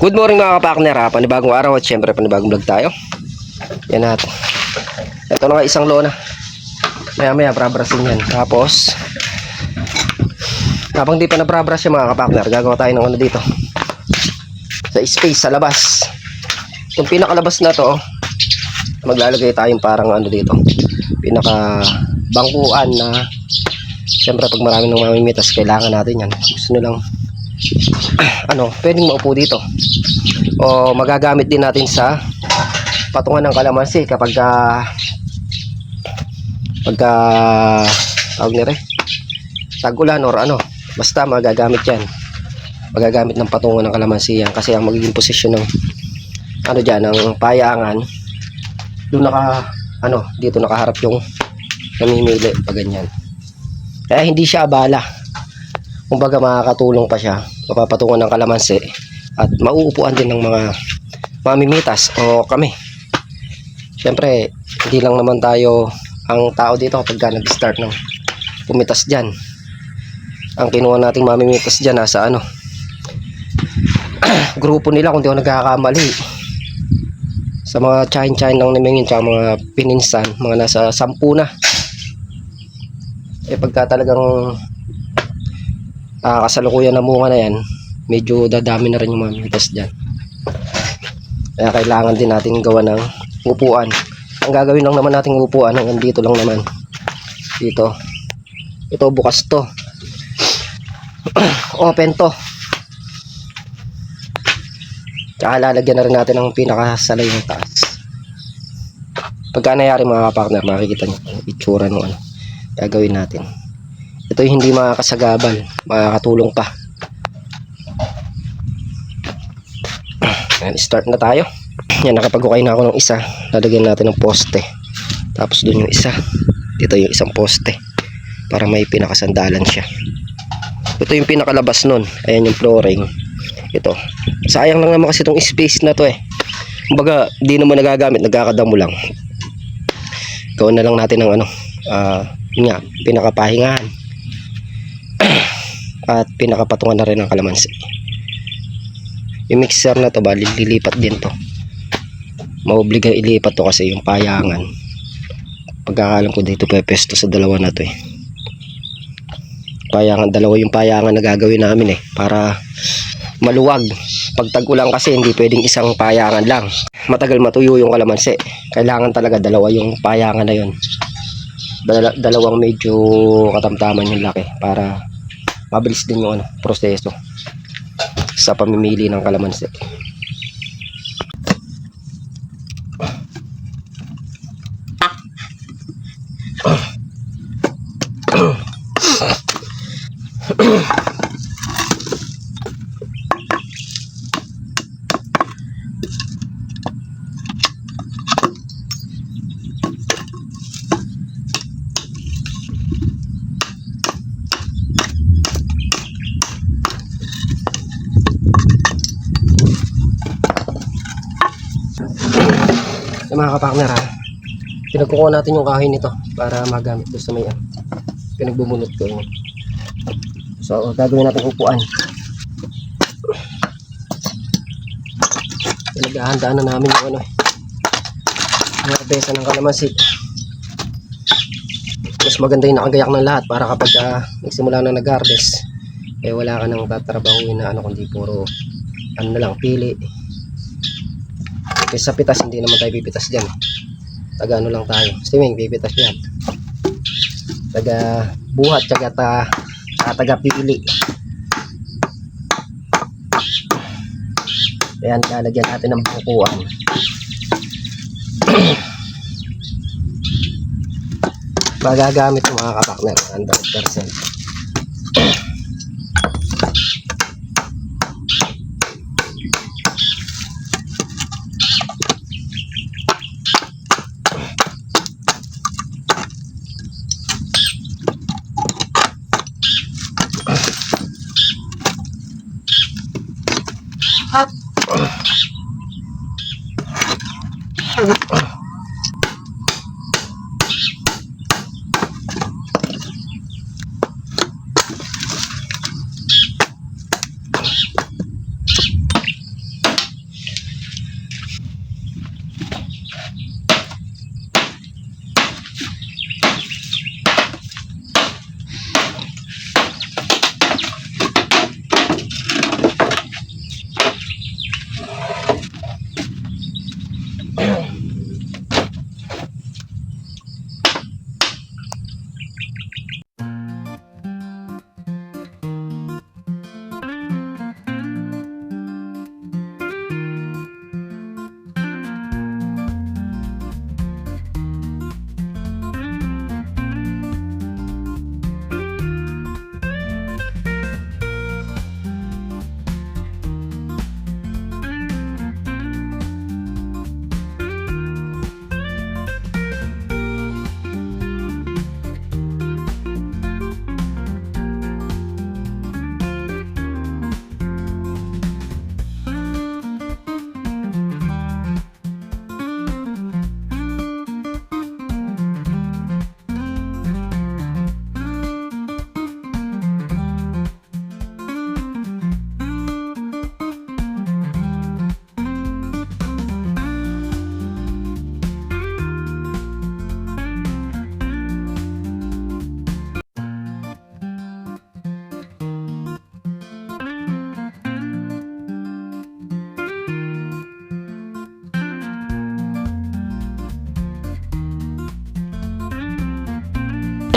Good morning mga kapakner ha. Panibagong araw at syempre panibagong vlog tayo. Yan natin. Ito na nga isang lona. Maya brabrasin yan. Tapos habang di pa nabrabras yung mga kapakner, gagawa tayo ng ano dito sa space sa labas. Yung pinakalabas na to, maglalagay tayong parang ano dito, pinaka bangkuan na syempre pag marami ng mamimitas kailangan natin yan. Gusto nyo lang ano, pwedeng maupo dito o magagamit din natin sa patungan ng kalamansi kapag tawag nire tag-ulan or ano, basta magagamit yan, magagamit ng patungan ng kalamansi yan kasi ang magiging posisyon ng ano dyan, ng payangan doon dito nakaharap yung namimili pag ganyan, kaya hindi siya abala, kumbaga makakatulong pa siya, mapapatungan ng kalamansi at mauupuan din ng mga mamimitas o kami. Syempre hindi lang naman tayo ang tao dito kapag nag-start ng pumitas dyan. Ang kinuha nating mamimitas dyan nasa ano grupo nila kung di ako nagkakamali, sa mga chain lang namingin tsaka mga pininsan, mga nasa 10 na. Pagka talagang kasalukuyan na bunga na yan, medyo dadami na rin yung mamimitas dyan, kaya kailangan din natin gawa ng upuan. Ang gagawin lang naman nating upuan hanggang dito lang naman, dito ito bukas to open to, tsaka lalagyan na rin natin ang pinakasalay ng taas. Pagka nangyari mga partner, makikita nyo ang itsura ng ano gagawin natin. Ito yung hindi makakasagabal, makakatulong pa. Yan, start na tayo. Yan, nakapag-ukay na ako ng isa. Lalagyan natin ng poste. Tapos dun yung isa. Dito yung isang poste. Para may pinakasandalan siya. Ito yung pinakalabas nun. Ayan yung flooring. Ito. Sayang lang naman kasi itong space na to eh. Kumbaga, di naman nagagamit. Nagkakadamo lang. Gawin na lang natin ng ano. Yun nga, pinakapahingahan. At pinakapatungan na rin ng kalamansi. Yung mixer na to ba, lilipat din to, maobliga ilipat to kasi yung payangan, pagkakalam ko dito pepesto sa dalawa na to eh. Payangan, dalawa yung payangan na gagawin namin eh, para maluwag. Pag tag-ulan kasi hindi pwedeng isang payangan lang, matagal matuyo yung kalamansi, kailangan talaga dalawa yung payangan na yun, dalawang medyo katamtaman yung laki para mabilis din yung ano, proseso sa pamimili ng kalamansi. Mga kapakner ha, pinagkukuha natin yung kahoy nito para magamit doon sa may pinagbubunot ko yun. So gagawin natin upuan. Pinaghahandaan na namin yung ano yung besa ng kalamansi. Mas maganda yung nakagayak ng lahat para kapag nagsimula na nag-harvest wala ka nang tatrabahuin na ano, kundi puro ano na lang, pili. Sa pitas hindi naman tayo pipitas dyan, taga ano lang tayo, steaming pipitas yan, taga buhat taga taga pili. Ayan, lalagyan natin ng bukuan. Magagamit ng mga kapakner 100%.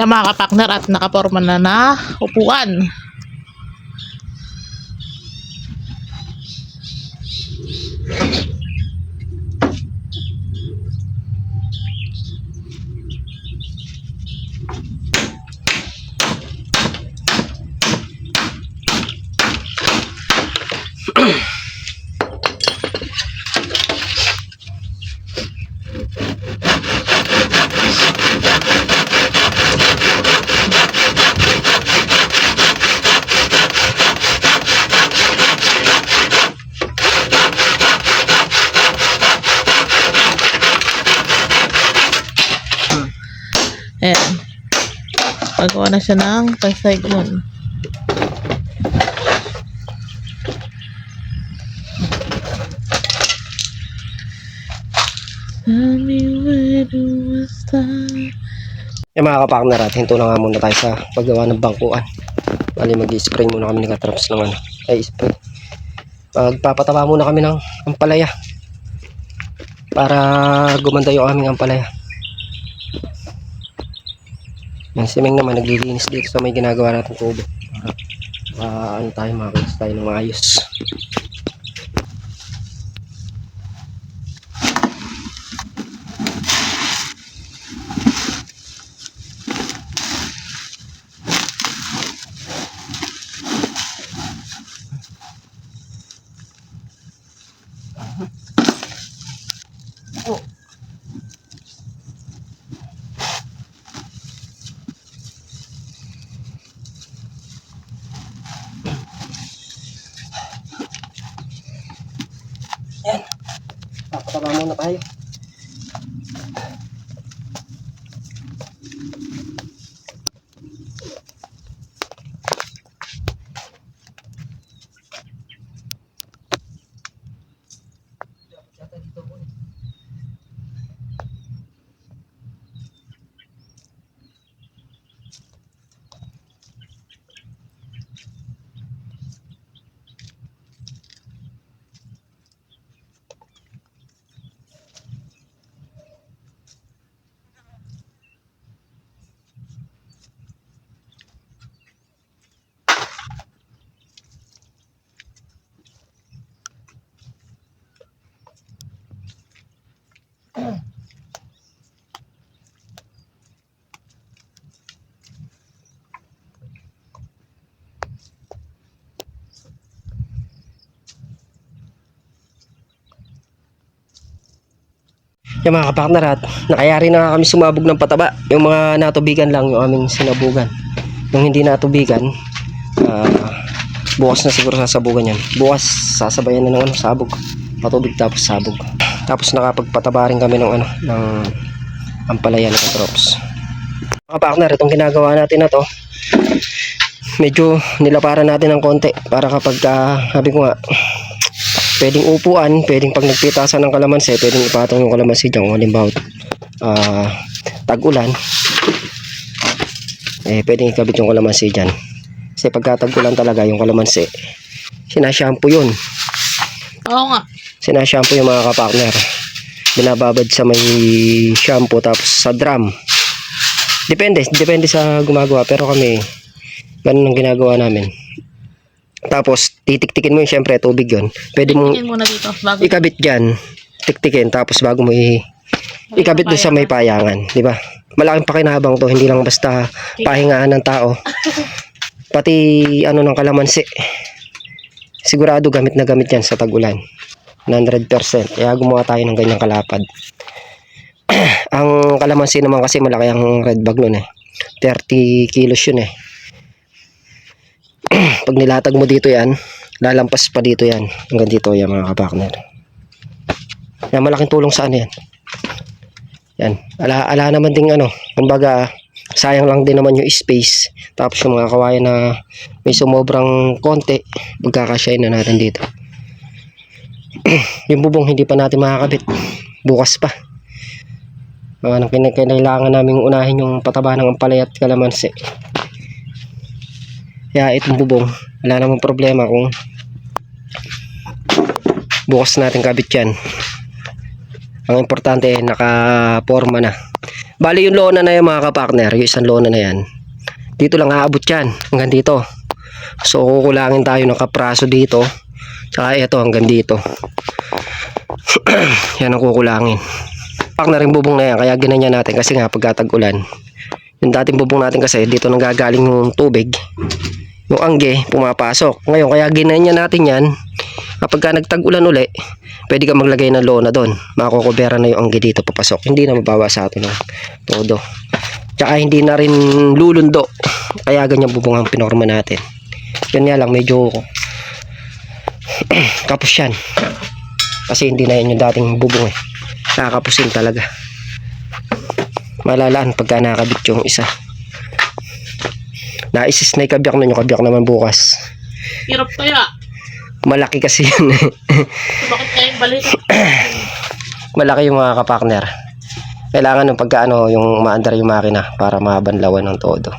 Yan mga kapakner, at nakaporma na upuan. Ayan. Pagawa na siya ng pasaygon. Yung mga kapakner, at hinto na nga muna tayo sa paggawa ng bangkuan. Bali mag-spray muna kami ng katraps ng spray. Magpapataba muna kami ng ampalaya para gumanda yung aming ampalaya. Yan, si Meng naman naglilinis dito sa may ginagawa natin tubo para ano tayo, makakulis tayo ng maayos. Yan, papataba muna tayo. Yung mga kapakner, at nakayari na kami sumabog ng pataba. Yung mga natubigan lang yung aming sinabugan. Yung hindi natubigan, bukas na siguro sasabugan yan. Bukas sasabayan na ng sabog, patubig tapos sabog. Tapos nakapagpataba rin kami ng ng ampalaya ng katrops. Mga kapakner, itong ginagawa natin na to, medyo nilaparan natin ng konti para kapag sabi ko nga, pwedeng upuan, pwedeng pag nagpitasan ng kalamansi, pwedeng ipatong yung kalamansi dyan. Kung halimbawa tag-ulan, pwedeng ikabit yung kalamansi dyan. Kasi pagka tag-ulan talaga yung kalamansi, sinashampoo yun. Oo nga. Sinashampoo yung mga kapakner. Binababad sa may shampoo tapos sa drum. Depende sa gumagawa, pero kami ganun ang ginagawa namin. Tapos titiktikin mo yun, syempre tubig yun. Pwede mong muna dito, bago ikabit dyan, tiktikin, tapos bago mo ikabit doon sa may payangan, di ba? Malaking pakinabang to, hindi lang basta pahingaan ng tao, pati ng kalamansi. Sigurado gamit na gamit yan sa tag-ulan, 100%. Kaya gumawa tayo ng ganyang kalapad. Ang kalamansi naman kasi malaki ang red bag nun 30 kilos yun Pag nilatag mo dito yan, lalampas pa dito yan hanggang dito yan mga kapakner. Yan, malaking tulong sa yan. Yan, ala naman ding kumbaga sayang lang din naman yung space. Tapos yung mga kawayan na may sumobrang konti, magkakasyain na natin dito. Yung bubong hindi pa natin makakabit, bukas pa. Kailangan naming unahin yung pataba ng ampalaya at kalamansi. Kaya itong bubong, wala namang problema kung bukas natin kabit yan. Ang importante nakaporma na. Bali yung lona na yan mga kapartner, yung isang lona na yan, dito lang aabot yan, hanggang dito. So kukulangin tayo ng kapraso dito, tsaka ito hanggang dito. Yan ang kukulangin. Partner yung bubong na yan, kaya ginanyan natin kasi nga pagkatag-ulan, yung dating bubong natin kasi dito nang gagaling yung tubig, yung angge pumapasok. Ngayon kaya ginanyan natin yan, kapag ka nagtag-ulan uli, pwede ka maglagay ng lona doon, makukubera na yung angge dito papasok, hindi na mabawa sa atin ng todo, tsaka hindi na rin lulundo. Kaya ganyan bubong ang pinorma natin. Yan nga lang medyo kapos yan kasi hindi na yan yung dating bubong eh, kakapusin talaga. Malalaan pagka nakakabit yung isa. Naisis na ikabyak na yung kabyak naman bukas. Hirap kaya. Malaki kasi yun eh. Bakit kaya yung balita? Malaki yung mga kapartner. Kailangan ng pagka ano, yung maandar yung makina para mabanlawan ng todo.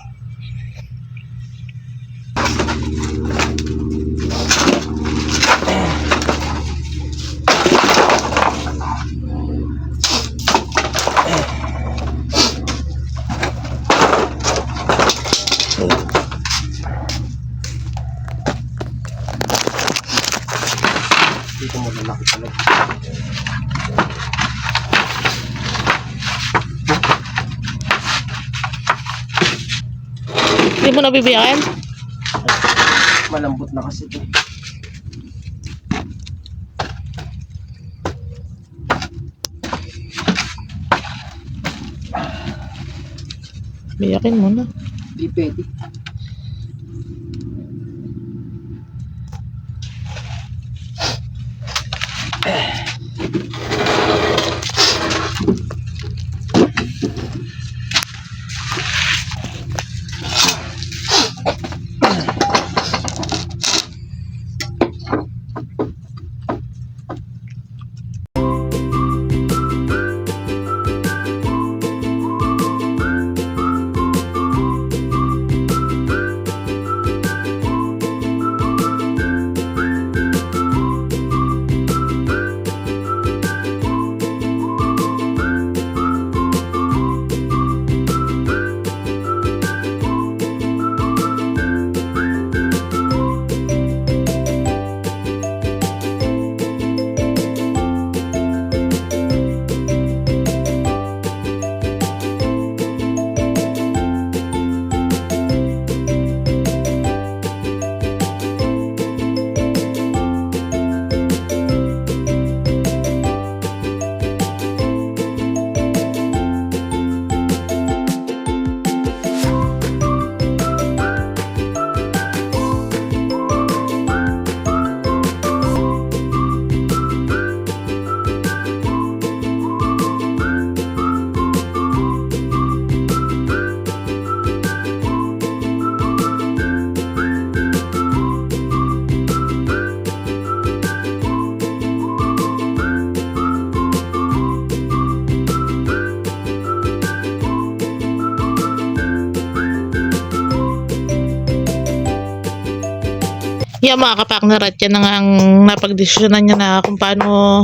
Dito mo lalaki talaga. Hindi mo nabibiyakin? Malambot na kasi ito. Biyakin mo na. Di pwede. Yan mga kapartner, at yan ang napagdesisyonan niya na kung paano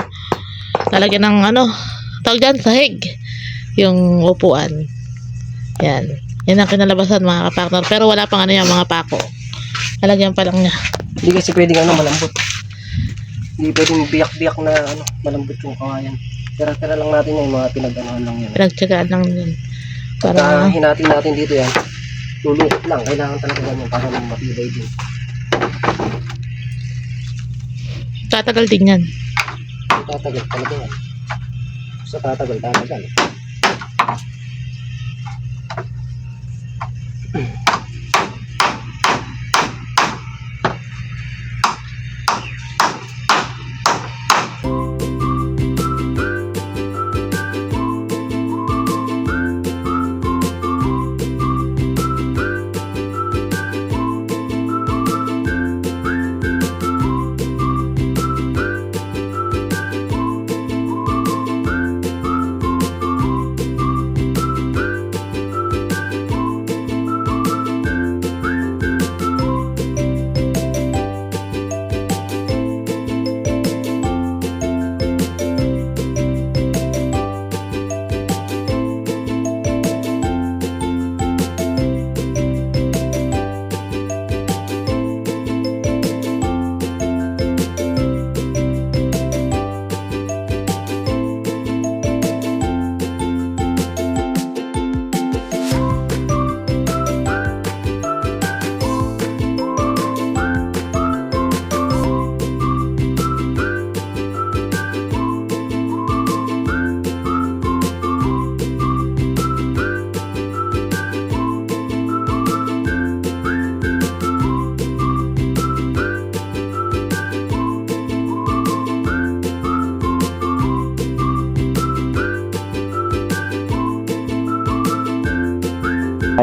lalagyan ng ano, tawag dyan, sahig. Yung upuan. Yan. Yan ang kinalabasan mga kapartner. Pero wala pang ano yan mga pako. Lalagyan pa lang niya. Hindi kasi pwedeng ano, malambot. Hindi pwedeng biyak-biyak na ano, malambot yung kawayan. Tira-tira lang natin yan, yung mga pinag-anohan lang yan. Pinagtsagaan lang yun. Para hinati natin dito yan, lulukot lang. Kailangan talaga ganyan para matibay din. Tatagal din yan. Tatagal talaga yan. Sa tatagal.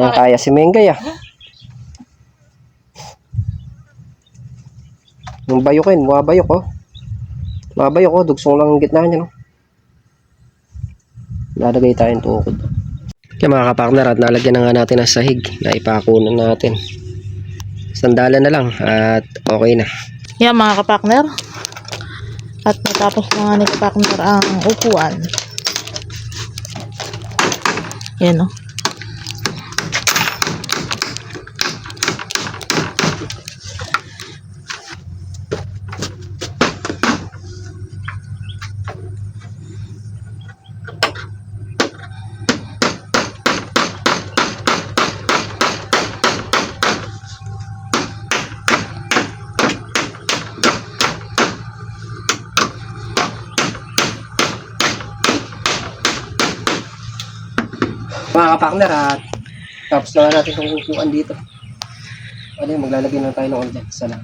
Kaya si Mengay ah. Yung bayokin, mabayok oh. Mabayok oh, dugsong lang ang gitna niya no. Lalagay tayong tukod. Kaya mga kapartner, at nalagyan na nga natin ang sahig na ipakunan natin. Sandalan na lang at okay na. Yan mga kapartner. At natapos na nga ni kapartner ang upuan. Yan o. Mga kapartner, at tapos na nga natin itong upuan dito. Ano yun, maglalagay na tayo ng oil dyan. Isa lang.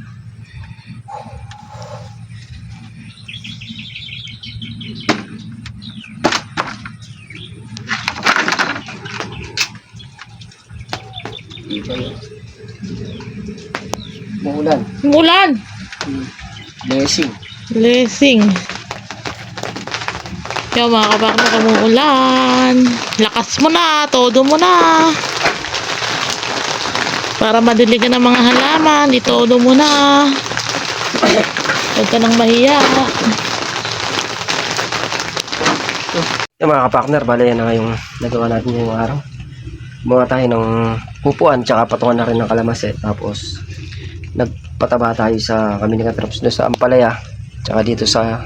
Dito yun. Muulan. Umulan! Blessing. Blessing. Yan mga kapartner, umuulan. Lakas mo na, todo mo na. Para madiligan ng mga halaman, itodo mo na. Huwag ka nang mahiya. Yung mga kapartner, bala yan na nga yung nagawa natin ngayong araw. Bumawa tayo ng upuan, tsaka patungan na rin ng kalamansi. Tapos, nagpataba tayo sa kami ni Katraps doon sa Ampalaya, tsaka dito sa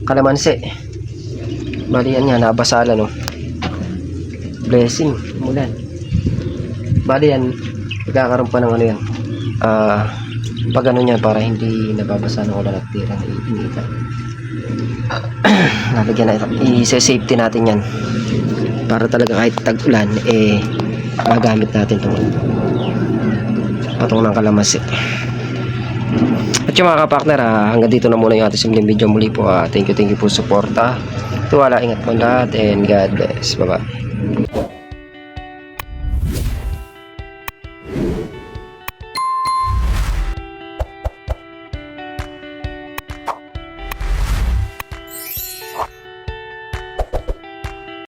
kalamansi. Bali yan nga, nabasala no. Blessing, umulan. Bali yan, magkakaroon pa ng ano yan. Pag ano yan, para hindi nababasa ng ulan at tira na iinitan. Nalagyan na ito. I-safety natin yan. Para talaga kahit tag-ulan, magamit natin itong patong ng kalamansi. At yung mga kapartner, hanggang dito na muna yung ating simpleng video. Muli po, thank you po sa suporta. Tuwala, ingat po lahat, and God bless. Bye-bye.